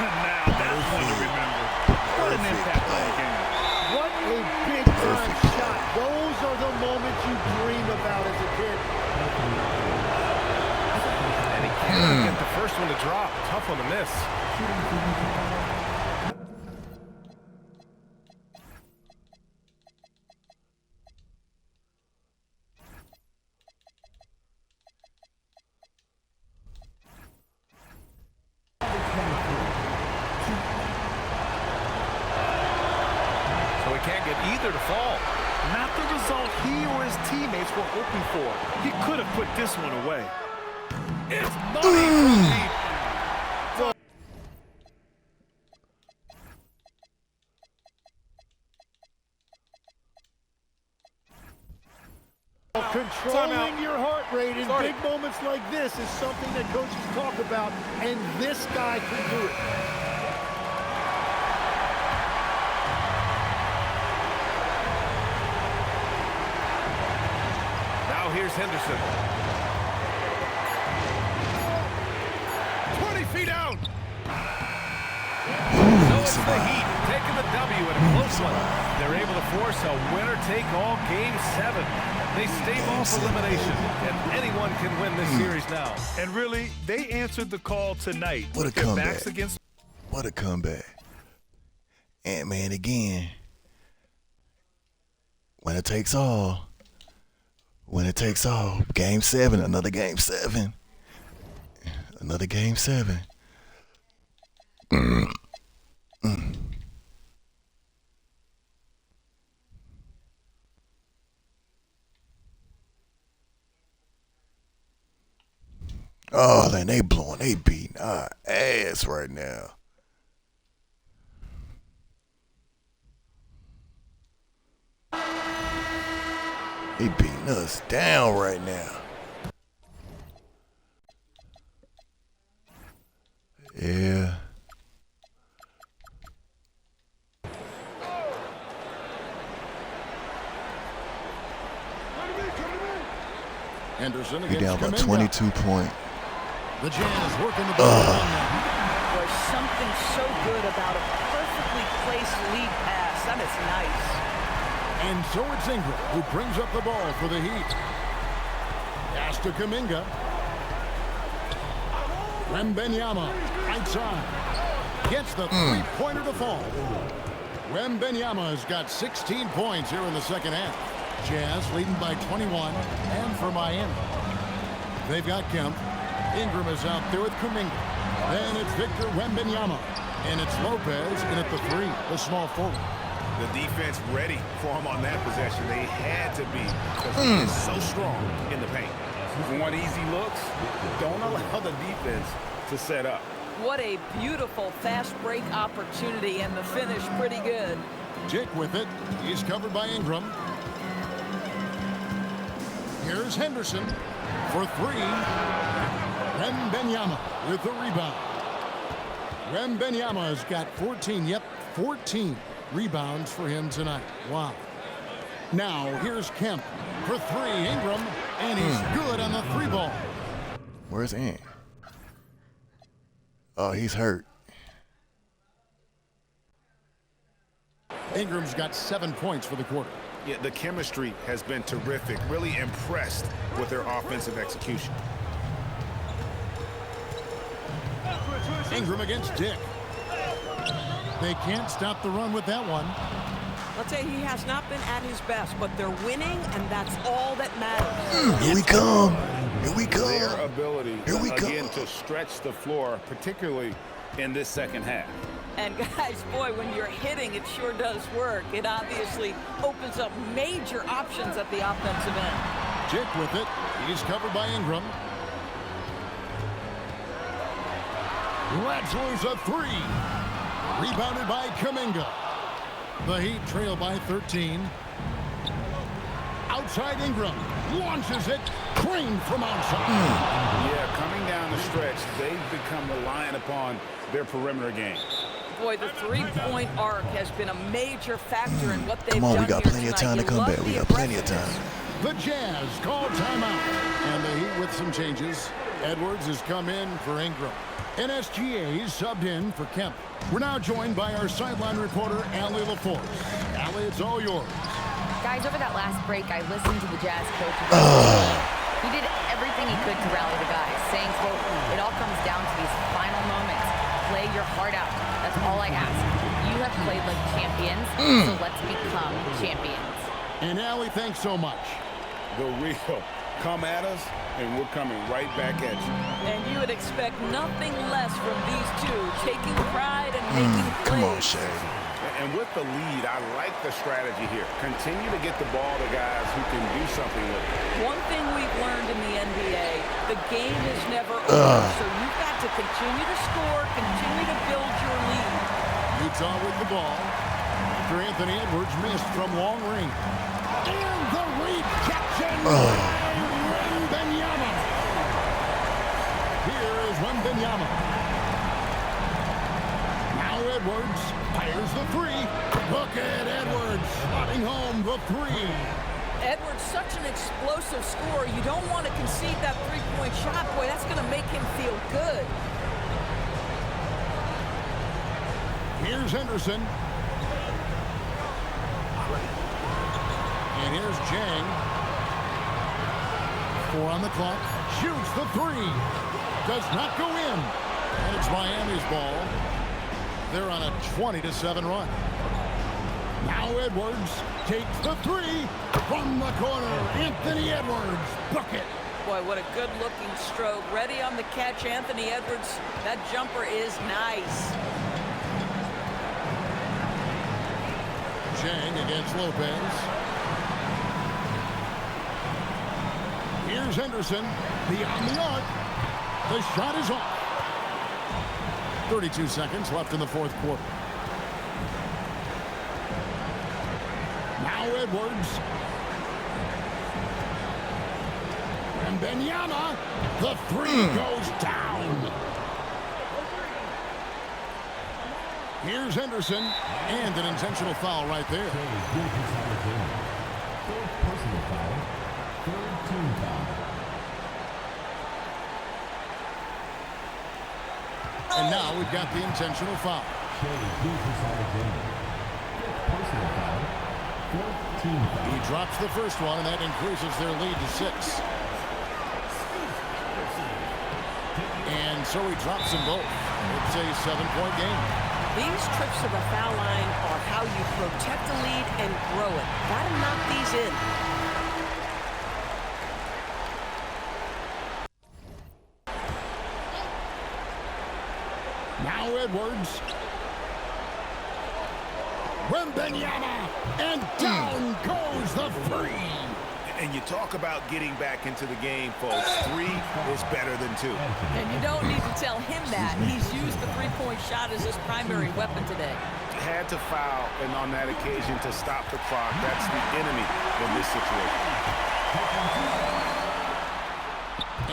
Speaker 4: Now that's one to remember. What an impact on the game.
Speaker 6: What a big-time shot. Those are the moments you dream about as a kid.
Speaker 2: And he can't get the first one to drop. Tough one to miss. So he can't get either to fall.
Speaker 4: Not the result he or his teammates were hoping for. He could have put this one away.
Speaker 2: It's money from deep.
Speaker 6: Controlling your heart rate in big moments like this is something that coaches talk about, and this guy can do it.
Speaker 2: Now here's Henderson. 20 feet out. So it's the Heat taking the W in a close one. They're able to force a winner-take-all Game 7. They stave off elimination, and anyone can win this series now.
Speaker 4: And really, they answered the call tonight.
Speaker 1: What a
Speaker 4: With their
Speaker 1: comeback.
Speaker 4: backs against.
Speaker 1: What a comeback. Ant-Man again. When it takes all. When it takes all. Game 7, another Game 7. Another Game 7. Oh, man, they beating our ass right now. They beating us down right now. Yeah.
Speaker 5: Henderson
Speaker 1: He
Speaker 5: against
Speaker 1: down by
Speaker 5: Kuminga.
Speaker 1: 22 points.
Speaker 5: The Jazz working the ball.
Speaker 9: There's something so good about a perfectly placed lead pass. That is nice.
Speaker 5: And so it's Ingram who brings up the ball for the Heat. Pass to Kuminga. Wembenyama, right side. Gets the three-pointer to fall. Wembenyama has got 16 points here in the second half. Jazz leading by 21, and for Miami, they've got Kemp. Ingram is out there with Kuminga. Then it's Victor Wembanyama. And it's Lopez in at the 3, the small forward.
Speaker 8: The defense ready for him on that possession. They had to be because he is so strong in the paint. Want easy looks? Don't allow the defense to set up.
Speaker 9: What a beautiful fast break opportunity, and the finish pretty good.
Speaker 5: Jake with it. He's covered by Ingram. Here's Henderson for 3. Wembanyama with the rebound. Wembanyama has got 14, 14 rebounds for him tonight. Wow. Now here's Kemp for 3. Ingram, and he's good on the 3 ball.
Speaker 1: Where's Ant? Oh, he's hurt.
Speaker 5: Ingram's got 7 points for the quarter.
Speaker 8: Yeah, the chemistry has been terrific. Really impressed with their offensive execution.
Speaker 5: Ingram against Dick. They can't stop the run with that one.
Speaker 9: I'll tell you, he has not been at his best, but they're winning, and that's all that matters.
Speaker 1: Here we come. Here we come.
Speaker 8: Their ability,
Speaker 1: Here we
Speaker 8: again,
Speaker 1: come.
Speaker 8: to stretch the floor, particularly in this second half.
Speaker 9: And guys, boy, when you're hitting, it sure does work. It obviously opens up major options at the offensive end.
Speaker 5: Jake with it. He's covered by Ingram. Lets loose a 3. Rebounded by Kuminga. The Heat trail by 13. Outside Ingram. Launches it. Creamed from outside.
Speaker 8: Yeah, coming down the stretch, they've become reliant upon their perimeter game.
Speaker 9: Boy, the three-point arc has been a major factor in what they've
Speaker 1: Come on,
Speaker 9: done
Speaker 1: we got
Speaker 9: here
Speaker 1: plenty of
Speaker 9: tonight.
Speaker 1: time to
Speaker 9: You
Speaker 1: come
Speaker 9: love
Speaker 1: back. We
Speaker 9: the
Speaker 1: got plenty of
Speaker 9: aggressiveness.
Speaker 1: time.
Speaker 5: The Jazz call timeout. And the Heat with some changes. Edwards has come in for Ingram. NSGA subbed in for Kemp. We're now joined by our sideline reporter, Allie LaForce. Allie, it's all yours.
Speaker 7: Guys, over that last break, I listened to the Jazz coach. He did everything he could to rally the guys, saying, quote, it all comes down to these final moments. Play your heart out. That's all I ask. You have played like champions, so let's become champions.
Speaker 5: And Allie, thanks so much.
Speaker 8: The real come at us, and we're coming right back at you.
Speaker 9: And you would expect nothing less from these two, taking pride and making plays.
Speaker 1: Come on, Shay.
Speaker 8: And with the lead, I like the strategy here. Continue to get the ball to guys who can do something with it.
Speaker 9: One thing we've learned in the NBA, the game is never over, so you've got to continue to score, continue to build your lead.
Speaker 5: Utah with the ball. After Anthony Edwards missed from long range. And the rejection by Wembanyama. Here is Wembanyama. Now Edwards fires the 3. Look at Edwards slotting home the 3.
Speaker 9: Edwards, such an explosive scorer. You don't want to concede that three-point shot. Boy, that's going to make him feel good.
Speaker 5: Here's Henderson. And here's Jang. 4 on the clock. Shoots the 3. Does not go in. And it's Miami's ball. They're on a 20-7 run. Now Edwards takes the 3 from the corner. Anthony Edwards, bucket.
Speaker 9: Boy, what a good-looking stroke. Ready on the catch, Anthony Edwards. That jumper is nice.
Speaker 5: Jang against Lopez. Here's Henderson. Beyond the arc. The shot is off. 32 seconds left in the fourth quarter. Now Edwards. And Wembanyama. The 3 goes down. Here's Henderson. And an intentional foul right there. And now we've got the intentional foul. He drops the first one, and that increases their lead to 6. And so he drops them both. It's a 7-point game.
Speaker 9: These trips to the foul line are how you protect the lead and grow it. Got to knock these in.
Speaker 5: Now Edwards. Wembanyama, and down goes the three.
Speaker 8: And you talk about getting back into the game, folks. 3 is better than 2.
Speaker 9: And you don't need to tell him that. He's used the three-point shot as his primary weapon today.
Speaker 8: Had to foul, and on that occasion to stop the clock. That's the enemy in this situation.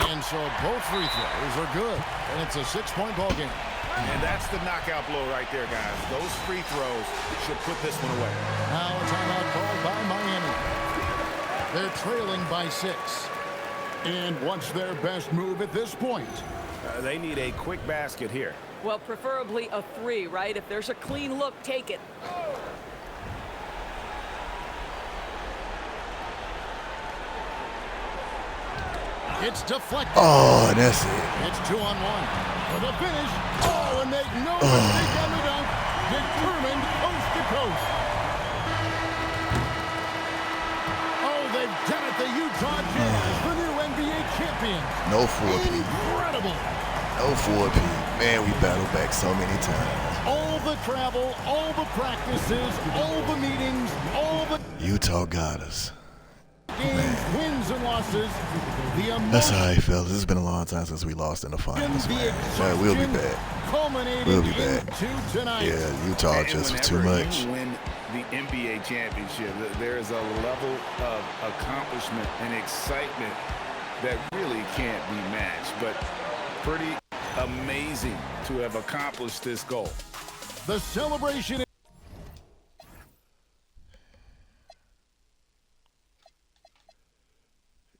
Speaker 5: And so both free throws are good, and it's a 6-point ball game.
Speaker 8: And that's the knockout blow right there, guys. Those free throws should put this one away.
Speaker 5: Now a timeout called by Miami. They're trailing by 6. And what's their best move at this point?
Speaker 8: They need a quick basket here.
Speaker 9: Well, preferably a 3, right? If there's a clean look, take it.
Speaker 5: It's deflected.
Speaker 1: Oh, that's it.
Speaker 5: It's 2-on-1 for the finish. Oh, and make no mistake on the dunk. Determined coast to coast. Oh, they've done it. The Utah Jazz, the new NBA champions.
Speaker 1: No 4P.
Speaker 5: Incredible.
Speaker 1: No 4P. Man, we battled back so many times.
Speaker 5: All the travel, all the practices, all the meetings, all the
Speaker 1: Utah got us.
Speaker 5: games, wins and losses. The
Speaker 1: That's all
Speaker 5: emotion,
Speaker 1: right, fellas. It's been a long time since we lost in the finals,
Speaker 5: the
Speaker 1: man. Yeah, we'll be
Speaker 5: exhaustion
Speaker 1: back.
Speaker 5: culminated
Speaker 1: We'll be back.
Speaker 5: into tonight.
Speaker 1: Yeah, Utah just was too
Speaker 8: whenever
Speaker 1: much.
Speaker 8: you win the NBA championship, there is a level of accomplishment and excitement that really can't be matched. But pretty amazing to have accomplished this goal.
Speaker 5: The celebration.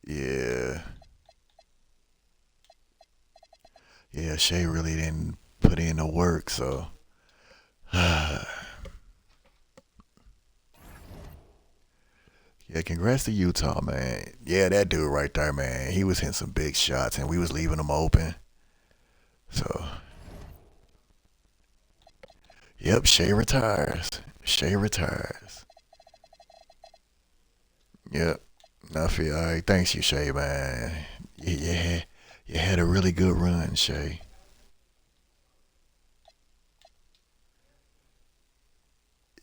Speaker 1: Yeah. Yeah, Shea really didn't put in the work, so. Yeah, congrats to Utah, man. Yeah, that dude right there, man. He was hitting some big shots, and we was leaving him open. So. Yep, Shea retires. Shea retires. Yep. I feel all right. Thanks you, Shea, man. Yeah, you had a really good run, Shea.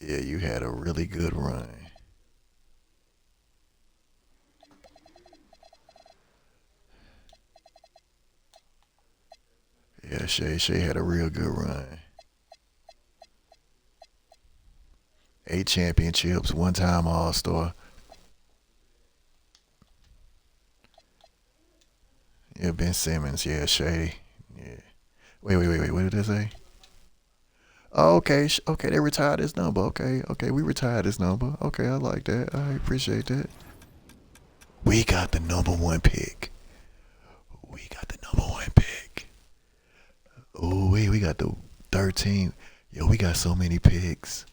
Speaker 1: Yeah, you had a really good run. Yeah, Shea had a real good run. 8 championships, 1-time All-Star. Yeah, Ben Simmons. Yeah, Shea. Yeah. Wait. What did I say? Oh, okay. Okay, they retired his number. Okay, we retired his number. Okay, I like that. I appreciate that. We got the #1 pick. We got the #1 pick. Oh, wait, we got the 13. Yo, we got so many picks.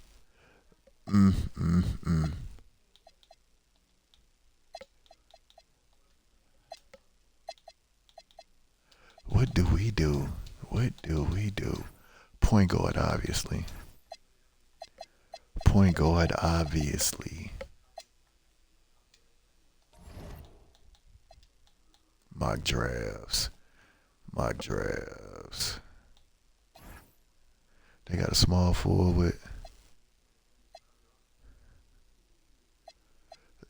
Speaker 1: What do we do? What do we do? Point guard, obviously. Point guard, obviously. Mock drafts. Mock drafts. They got a small forward.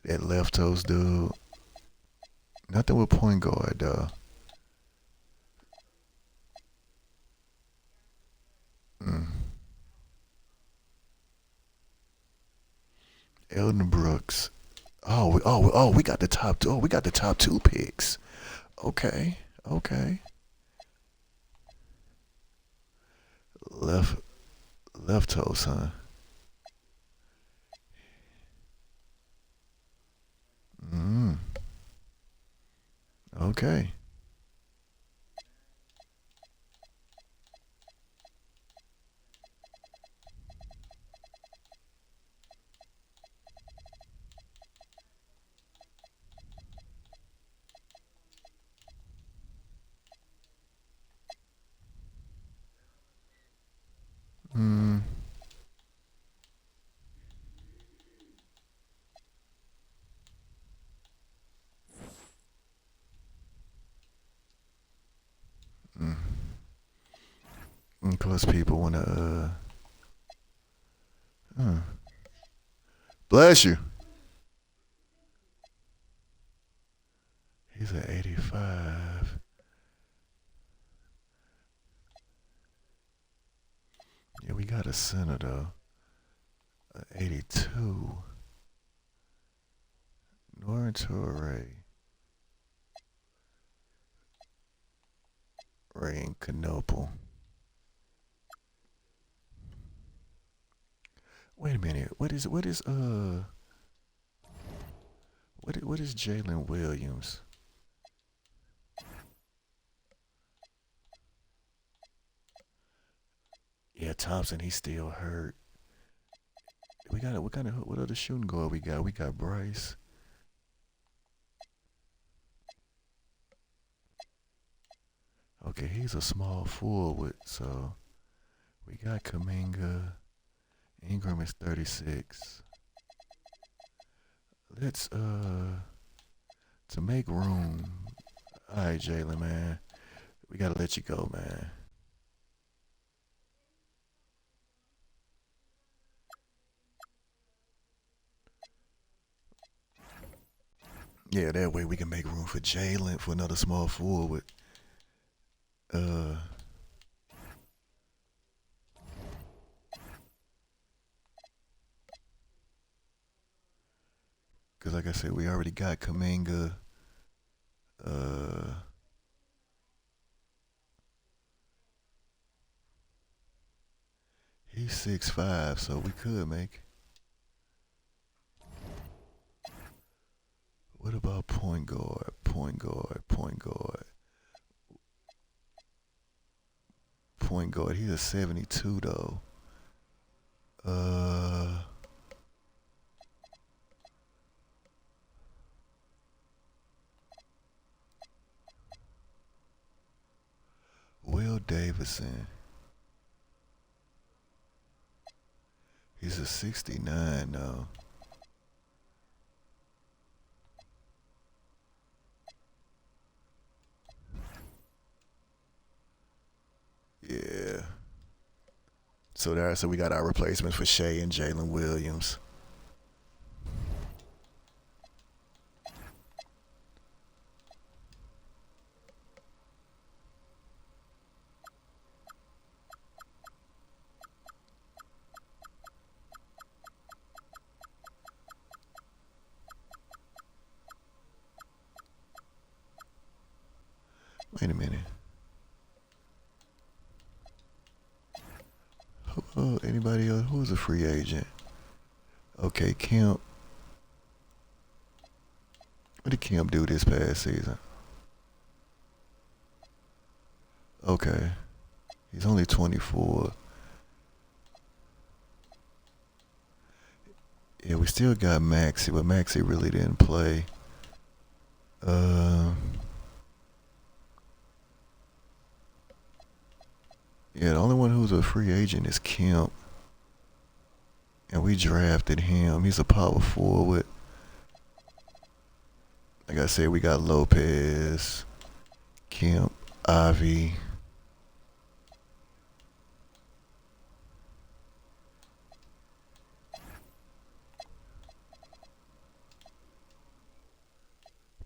Speaker 1: That left toast dude. Nothing with point guard, though. Elden Brooks. We got the top two. Oh, we got the top 2 picks. Okay. Left toast, huh? Okay. Plus, people want to. Bless you. He's at 85. Yeah, we got a center though. 82. Norin Torre. Ray and Knoepel. Wait a minute. What is Jalen Williams? Yeah, Thompson, he's still hurt. What other shooting guard we got? We got Bryce. Okay, he's a small forward, so we got Kuminga. Ingram is 36. Let's to make room. All right, Jalen, man, we gotta let you go, man. Yeah, that way we can make room for Jalen for another small forward. Cause like I said, we already got Kuminga. He's 6'5", so we could make. What about point guard? Point guard. He's a 72 though. Will Davison. He's a 69 though. Yeah. So we got our replacements for Shea and Jalen Williams. Wait a minute. Anybody else? Who's a free agent? Okay, Kemp. What did Kemp do this past season? Okay. He's only 24. Yeah, we still got Maxey, but Maxey really didn't play. Yeah, the only one who's a free agent is Kemp. And we drafted him. He's a power forward. Like I said, we got Lopez, Kemp, Ivy.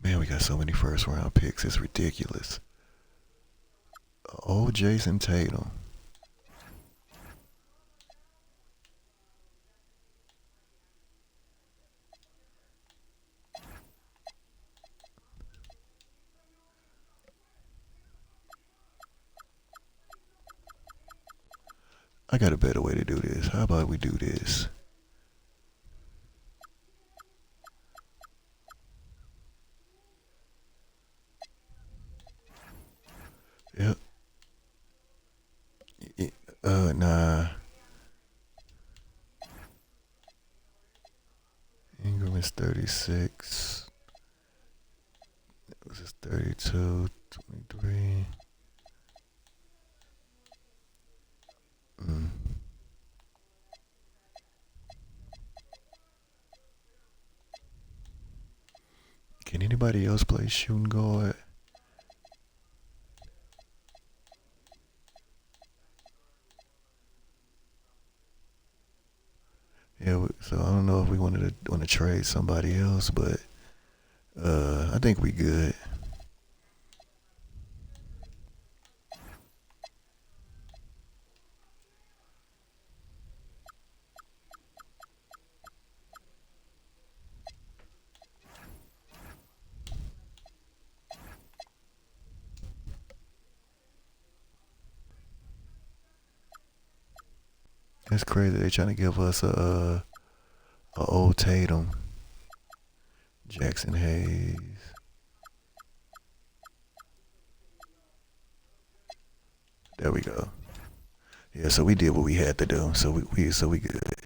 Speaker 1: Man, we got so many first round picks. It's ridiculous. Oh, Jason Tatum. I got a better way to do this. How about we do this? Yep. Nah. Ingram is 36. This is 32, 23. Can anybody else play shooting guard? So I don't know if we want to trade somebody else, but I think we good. It's crazy. They trying to give us a old Tatum, Jackson Hayes. There we go. Yeah, so we did what we had to do. So we good.